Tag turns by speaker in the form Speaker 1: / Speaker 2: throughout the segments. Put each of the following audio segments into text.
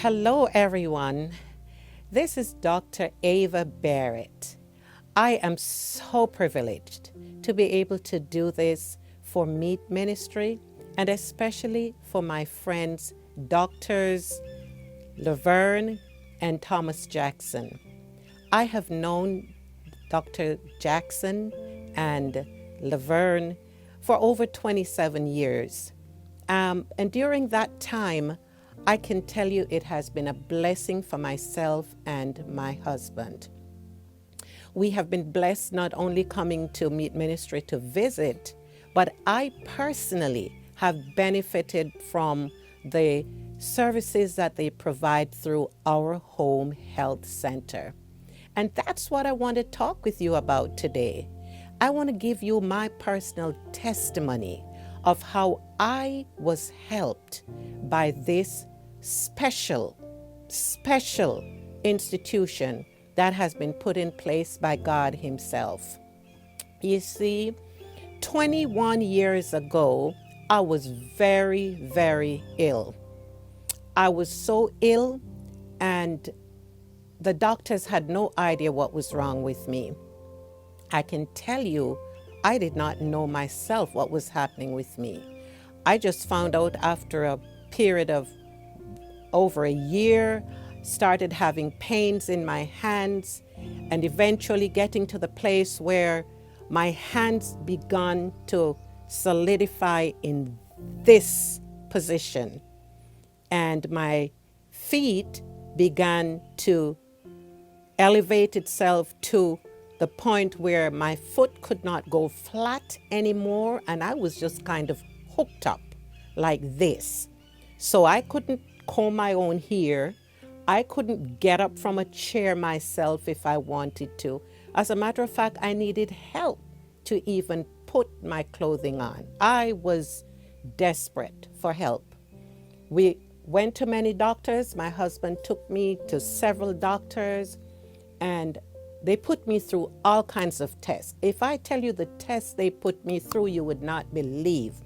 Speaker 1: Hello, everyone. This is Dr. Ava Barrett. I am so privileged to be able to do this for M.E.E.T Ministry and especially for my friends, Doctors Laverne and Thomas Jackson. I have known Dr. Jackson and Laverne for over 27 years. And during that time, I can tell you it has been a blessing for myself and my husband. We have been blessed not only coming to M.E.E.T Ministry to visit, but I personally have benefited from the services that they provide through our home health center. And that's what I want to talk with you about today. I want to give you my personal testimony of how I was helped by this special institution that has been put in place by God Himself. You see, 21 years ago, I was very, very ill. I was so ill, and the doctors had no idea what was wrong with me. I can tell you, I did not know myself what was happening with me. I just found out after a period of over a year, started having pains in my hands, and eventually getting to the place where my hands began to solidify in this position, and my feet began to elevate itself to the point where my foot could not go flat anymore, and I was just kind of hooked up like this. So I couldn't comb my own hair. I couldn't get up from a chair myself if I wanted to. As a matter of fact, I needed help to even put my clothing on. I was desperate for help. We went to many doctors. My husband took me to several doctors, and they put me through all kinds of tests. If I tell you the tests they put me through, you would not believe,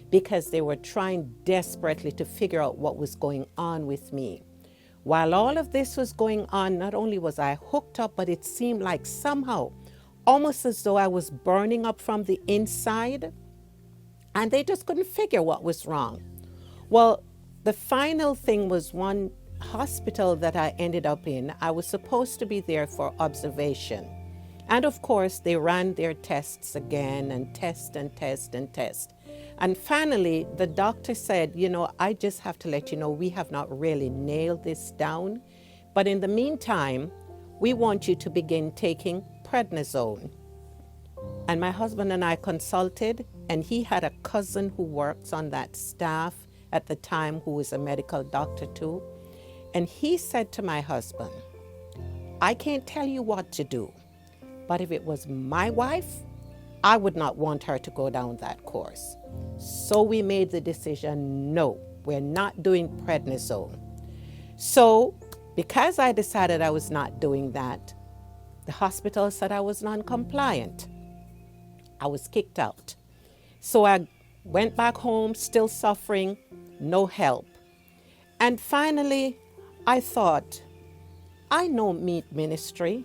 Speaker 1: because they were trying desperately to figure out what was going on with me. While all of this was going on, not only was I hooked up, but it seemed like somehow, almost as though I was burning up from the inside, and they just couldn't figure what was wrong. Well, the final thing was one hospital that I ended up in. I was supposed to be there for observation. And of course, they ran their tests again and test and test and test. And finally, the doctor said, I just have to let you know, we have not really nailed this down. But in the meantime, we want you to begin taking prednisone. And my husband and I consulted, and he had a cousin who works on that staff at the time who was a medical doctor too. And he said to my husband, I can't tell you what to do, but if it was my wife, I would not want her to go down that course. So we made the decision, no, we're not doing prednisone. So because I decided I was not doing that, the hospital said I was non-compliant. I was kicked out. So I went back home, still suffering, no help. And finally, I thought, I know M.E.E.T Ministry.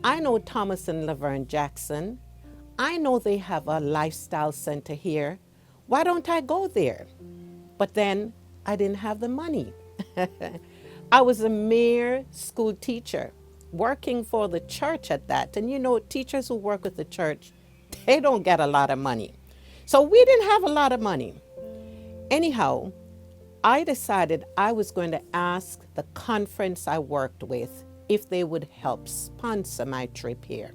Speaker 1: I know Thomas and Laverne Jackson. I know they have a lifestyle center here. Why don't I go there? But then I didn't have the money. I was a mere school teacher working for the church at that. And teachers who work with the church, they don't get a lot of money. So we didn't have a lot of money. Anyhow, I decided I was going to ask the conference I worked with if they would help sponsor my trip here.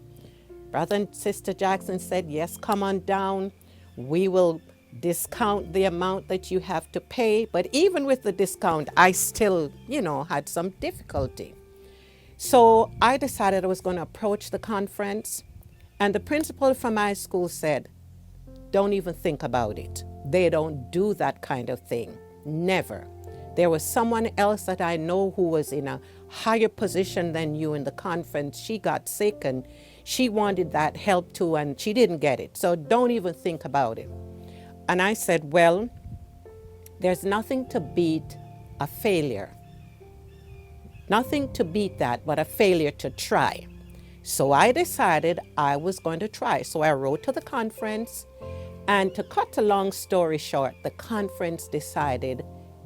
Speaker 1: Brother and Sister Jackson said, yes, come on down. We will discount the amount that you have to pay. But even with the discount, I still, had some difficulty. So I decided I was going to approach the conference. And the principal from my school said, don't even think about it. They don't do that kind of thing. Never. There was someone else that I know who was in a higher position than you in the conference. She got sick and she wanted that help too, and she didn't get it. So don't even think about it. And I said, well, there's nothing to beat a failure. Nothing to beat that but a failure to try. So I decided I was going to try. So I wrote to the conference, and to cut a long story short, the conference decided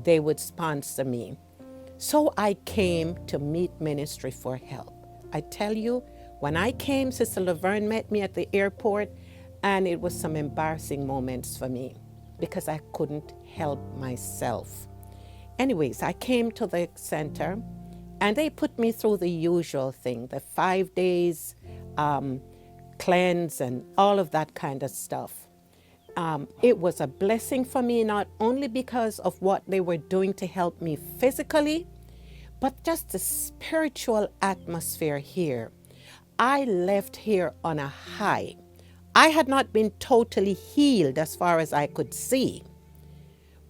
Speaker 1: they would sponsor me. So I came to M.E.E.T Ministry for help. I tell you, when I came, Sister Laverne met me at the airport, and it was some embarrassing moments for me because I couldn't help myself. Anyways, I came to the center, and they put me through the usual thing, the 5 days cleanse and all of that kind of stuff. It was a blessing for me, not only because of what they were doing to help me physically, but just the spiritual atmosphere here. I left here on a high. I had not been totally healed as far as I could see,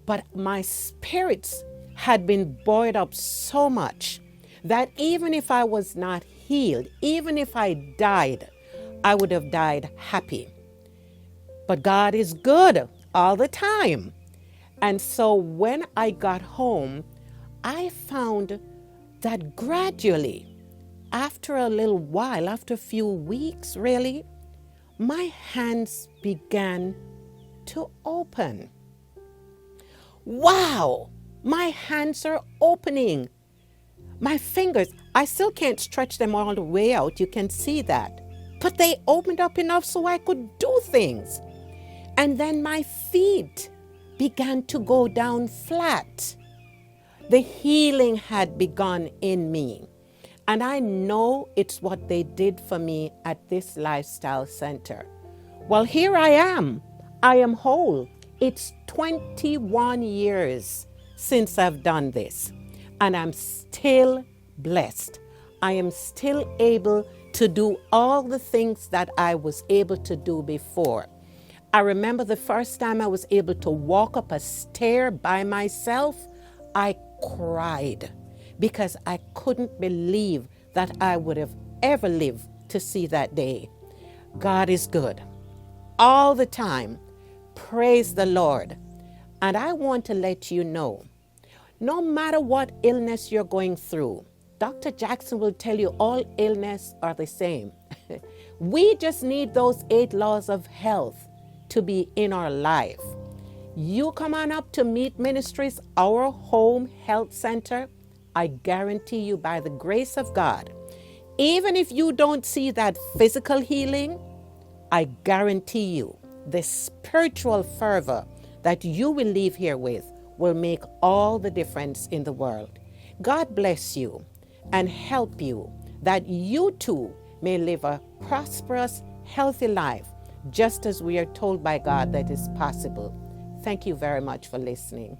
Speaker 1: but my spirits had been buoyed up so much that even if I was not healed, even if I died, I would have died happy. But God is good all the time. And so when I got home, I found that gradually, after a little while, after a few weeks really, my hands began to open. Wow, my hands are opening. My fingers, I still can't stretch them all the way out, you can see that. But they opened up enough so I could do things. And then my feet began to go down flat. The healing had begun in me. And I know it's what they did for me at this lifestyle center. Well, here I am. I am whole. It's 21 years since I've done this. And I'm still blessed. I am still able to do all the things that I was able to do before. I remember the first time I was able to walk up a stair by myself, I cried because I couldn't believe that I would have ever lived to see that day. God is good all the time. Praise the Lord. And I want to let you know, no matter what illness you're going through, Dr. Jackson will tell you all illness are the same. We just need those 8 laws of health to be in our life. You come on up to M.E.E.T Ministries, our home health center. I guarantee you, by the grace of God, even if you don't see that physical healing, I guarantee you the spiritual fervor that you will leave here with will make all the difference in the world. God bless you and help you that you too may live a prosperous, healthy life, just as we are told by God that is possible. Thank you very much for listening.